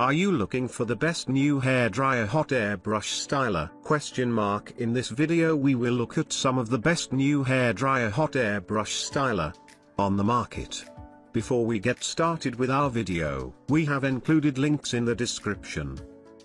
Are you looking for the best new hairdryer hot air brush styler? In this video we will look at some of the best new hairdryer hot air brush styler on the market. Before we get started with our video, we have included links in the description.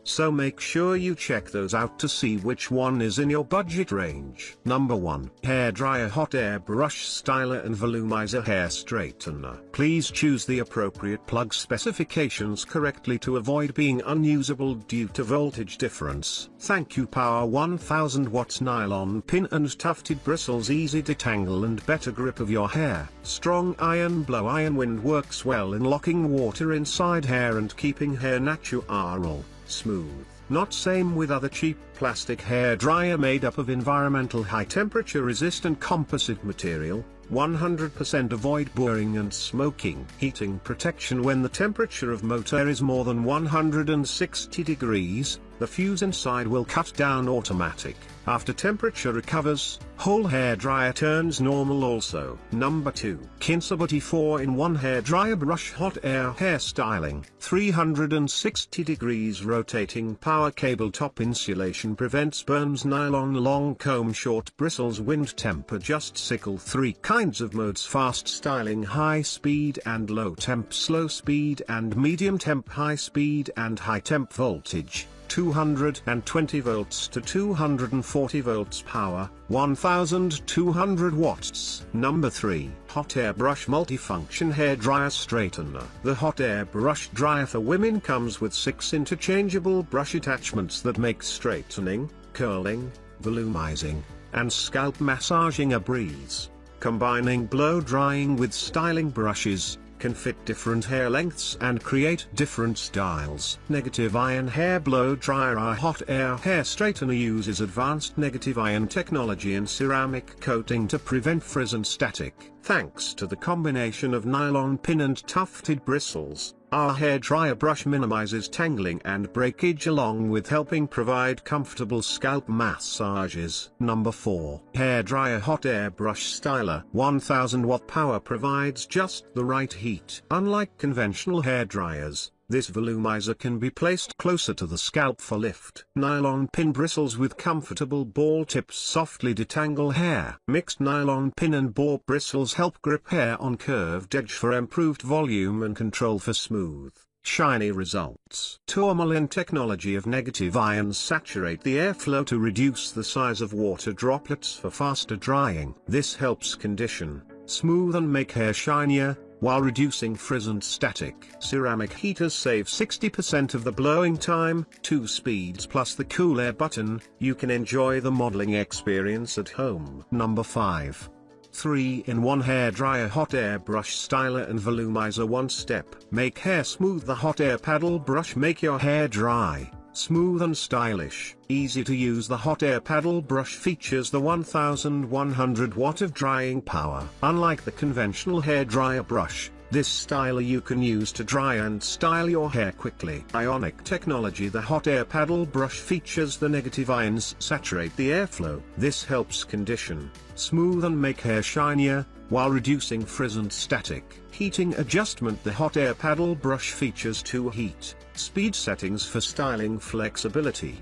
So make sure you check those out to see which one is in your budget range. Number 1. Hairdryer Hot Air Brush Styler and Volumizer Hair Straightener. Please choose the appropriate plug specifications correctly to avoid being unusable due to voltage difference. Thank you. Power 1000 watts nylon pin and tufted bristles, easy detangle and better grip of your hair. Strong iron blow iron wind works well in locking water inside hair and keeping hair natural. Smooth. Not same with other cheap plastic hair dryer made up of environmental high temperature resistant composite material. 100% avoid burning and smoking. Heating protection when the temperature of motor is more than 160 degrees, the fuse inside will cut down automatic. After temperature recovers, whole hair dryer turns normal also. Number 2. Kinseibeauty 4-in-1 Hair Dryer Brush Hot Air Hair Styling. 360 degrees rotating power cable top insulation prevents burns, nylon long comb short bristles, wind temp adjust cycle 3 kinds of modes, fast styling, high speed and low temp, slow speed and medium temp, high speed and high temp, voltage 220 volts to 240 volts, power 1200 watts. Number 3. Hot Air Brush Multifunction Hair Dryer Straightener. The hot air brush dryer for women comes with 6 interchangeable brush attachments that make straightening, curling, volumizing, and scalp massaging a breeze. Combining blow drying with styling brushes, can fit different hair lengths and create different styles. Negative iron hair blow dryer. Our hot air hair straightener uses advanced negative iron technology and ceramic coating to prevent frizz and static. Thanks to the combination of nylon pin and tufted bristles, our hair dryer brush minimizes tangling and breakage along with helping provide comfortable scalp massages. Number 4. Hair Dryer Hot Air Brush Styler. 1000 watt power provides just the right heat. Unlike conventional hair dryers, this volumizer can be placed closer to the scalp for lift. Nylon pin bristles with comfortable ball tips softly detangle hair. Mixed nylon pin and ball bristles help grip hair on curved edge for improved volume and control for smooth, shiny results. Tourmaline technology of negative ions saturate the airflow to reduce the size of water droplets for faster drying. This helps condition, smooth and make hair shinier, while reducing frizz and static. Ceramic heaters save 60% of the blowing time. 2 speeds plus the cool air button. You can enjoy the modeling experience at home. Number 5. 3-in-1 Hair Dryer Hot Air Brush Styler and Volumizer. 1 step. Make hair smooth. The hot air paddle brush make your hair dry, smooth and stylish. Easy to use. The hot air paddle brush features the 1100 watt of drying power. Unlike the conventional hair dryer brush, this styler you can use to dry and style your hair quickly. Ionic technology. The hot air paddle brush features the negative ions saturate the airflow. This helps condition, smooth and make hair shinier, while reducing frizz and static. Heating adjustment. The hot air paddle brush features 2 heat, speed settings for styling flexibility.